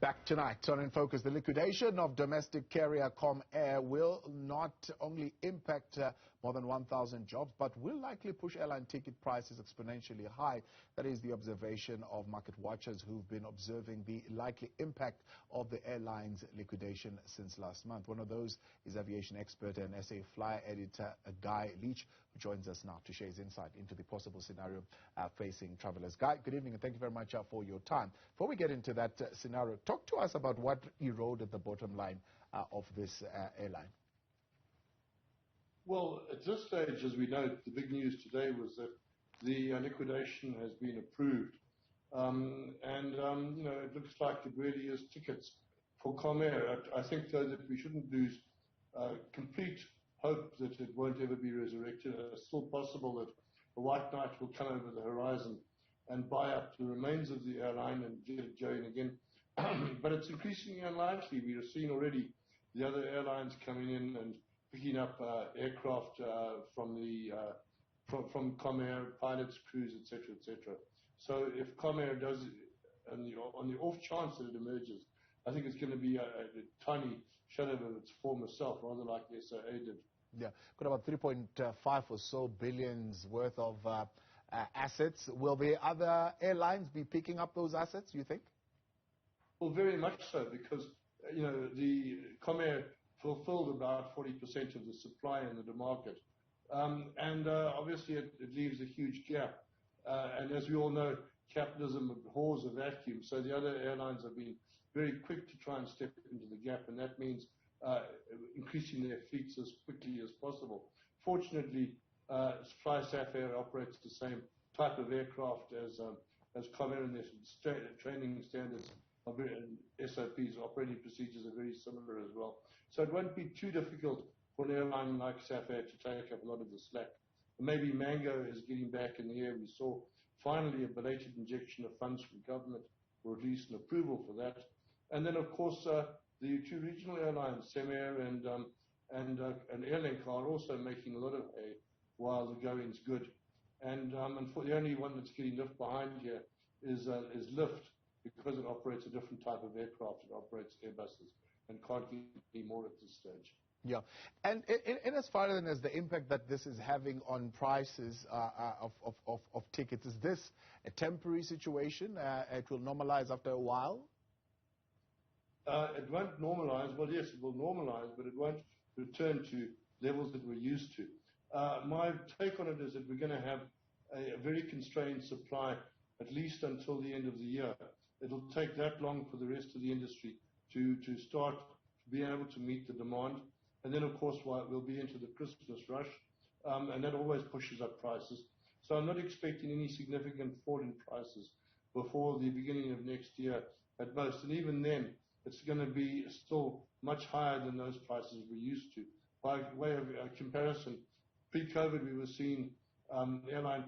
Back tonight on In Focus, the liquidation of domestic carrier Comair will not only impact more than 1,000 jobs, but will likely push airline ticket prices exponentially high. That is the observation of market watchers who've been observing the likely impact of the airline's liquidation since last month. One of those is aviation expert and SA Fly editor Guy Leitch, who joins us now to share his insight into the possible scenario facing travelers. Guy, good evening and thank you very much for your time. Before we get into that scenario, talk to us about what eroded the bottom line of this airline. Well, at this stage, as we know, the big news today was that the liquidation has been approved. It looks like it really is tickets for Comair. I think, though, that we shouldn't lose complete hope that it won't ever be resurrected. It's still possible that a white knight will come over the horizon and buy up the remains of the airline and get it going again. But it's increasingly unlikely. We have seen already the other airlines coming in and picking up aircraft from Comair, pilots, crews, etc., etc. So if Comair does, on the off chance that it emerges, I think it's going to be a tiny shadow of its former self, rather like the SAA did. Yeah, got about 3.5 or so billions worth of assets. Will the other airlines be picking up those assets, you think? Well, very much so, because the Comair fulfilled about 40% of the supply in the market, obviously it leaves a huge gap. And as we all know, capitalism abhors a vacuum, so the other airlines have been very quick to try and step into the gap, and that means increasing their fleets as quickly as possible. Fortunately, SAF Air operates the same type of aircraft as Comair, and their training standards and SOPs, operating procedures, are very similar as well. So it won't be too difficult for an airline like SAF Air to take up a lot of the slack. Maybe Mango is getting back in the air. We saw finally a belated injection of funds from government, or at least an approval for that. And then, of course, the two regional airlines, Comair and Airlink, are also making a lot of hay while the going's good. And for the only one that's getting left behind here is Lift, because it operates a different type of aircraft. It operates Airbuses and can't get any more at this stage. Yeah, and in as far as the impact that this is having on prices of tickets, is this a temporary situation? It will normalize after a while? It won't normalize. Well, yes, it will normalize, but it won't return to levels that we're used to. My take on it is that we're going to have a very constrained supply, at least until the end of the year. It'll take that long for the rest of the industry to start being able to meet the demand. And then, of course, we'll be into the Christmas rush, and that always pushes up prices. So I'm not expecting any significant fall in prices before the beginning of next year at most. And even then, it's going to be still much higher than those prices we're used to. By way of comparison, pre-COVID, we were seeing airline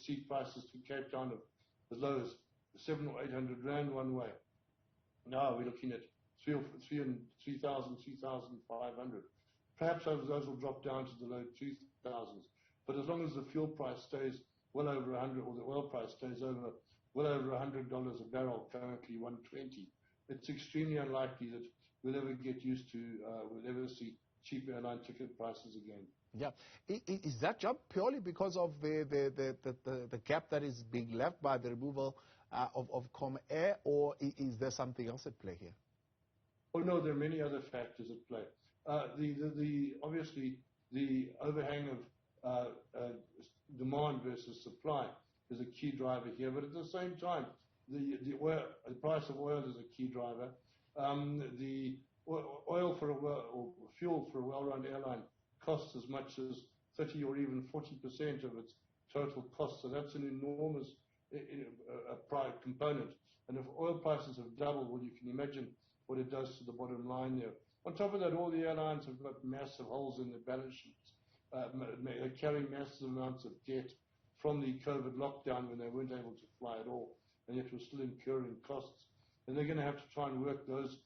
seat prices to Cape Town of as low as 700 or 800 rand one way. Now we're looking at 3,000, 3,500. Perhaps those will drop down to the low 2,000s. But as long as the fuel price stays well over 100, or the oil price stays well over $100 a barrel, currently 120, it's extremely unlikely that we'll ever get used to, we'll ever see cheap airline ticket prices again. Yeah, is that jump purely because of the gap that is being left by the removal of Comair, or is there something else at play here? Oh no, there are many other factors at play. Obviously the overhang of demand versus supply is a key driver here, but at the same time, the price of oil is a key driver. The oil or fuel for a well-run airline costs as much as 30 or even 40% of its total cost, so that's an enormous component. And if oil prices have doubled, well, you can imagine what it does to the bottom line there. On top of that, all the airlines have got massive holes in their balance sheets. They're carrying massive amounts of debt from the COVID lockdown when they weren't able to fly at all, and yet we're still incurring costs. And they're going to have to try and work those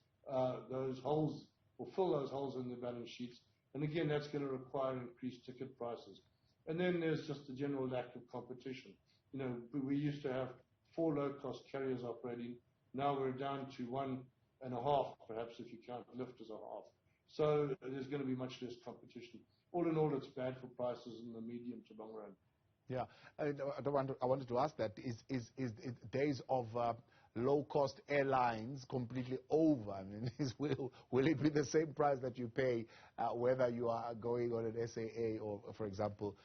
holes, or fill those holes in their balance sheets. And again, that's going to require increased ticket prices. And then there's just the general lack of competition. We used to have 4 low-cost carriers operating. Now we're down to one and a half, perhaps, if you count lift as a half. So there's going to be much less competition. All in all, it's bad for prices in the medium to long run. Yeah, I wanted to ask that, is days of low-cost airlines completely over? I mean, will it be the same price that you pay whether you are going on an SAA or, for example,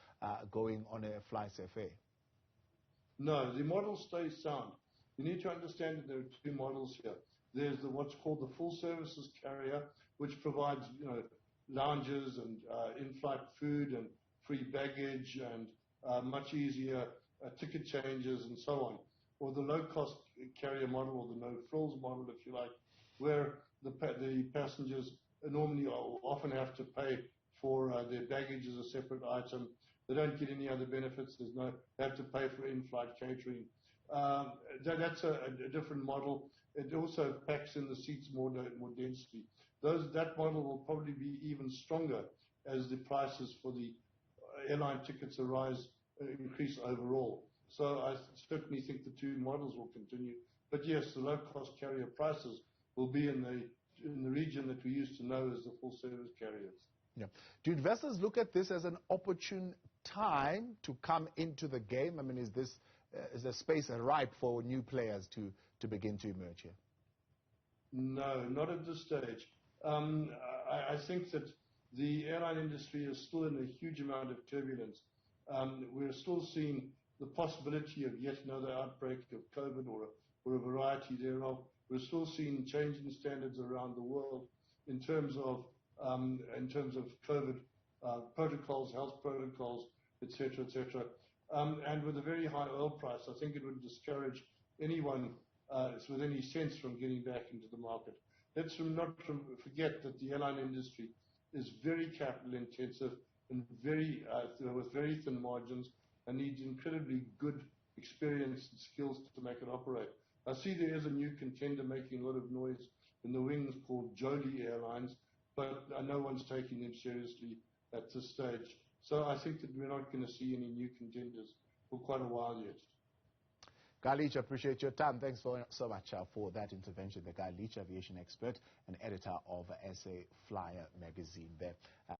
going on a FlySFA? No, the model stays sound. You need to understand that there are two models here. There's what's called the full services carrier, which provides lounges and in-flight food and free baggage and much easier ticket changes and so on. Or the low-cost carrier model, or the no-frills model, if you like, where the passengers normally often have to pay for their baggage as a separate item. They don't get any other benefits. They have to pay for in-flight catering. That's a different model. It also packs in the seats more densely. That model will probably be even stronger as the prices for the airline tickets increase overall. So I certainly think the two models will continue. But yes, the low-cost carrier prices will be in the region that we used to know as the full-service carriers. Yeah. Do investors look at this as an opportune time to come into the game? I mean, is the space ripe for new players to begin to emerge here? No, not at this stage. I think that the airline industry is still in a huge amount of turbulence. We're still seeing the possibility of yet another outbreak of COVID or a variety thereof. We're still seeing changing standards around the world in terms of COVID protocols, health protocols, etc., etc. And with a very high oil price, I think it would discourage anyone with any sense from getting back into the market. Let's not forget that the airline industry is very capital intensive and with very thin margins, and needs incredibly good experience and skills to make it operate. I see there is a new contender making a lot of noise in the wings called Jolie Airlines, but no one's taking them seriously at this stage. So I think that we're not going to see any new contenders for quite a while yet. Guy Leitch, I appreciate your time. Thanks so much for that intervention. The Guy Leitch, aviation expert and editor of SA Flyer magazine there.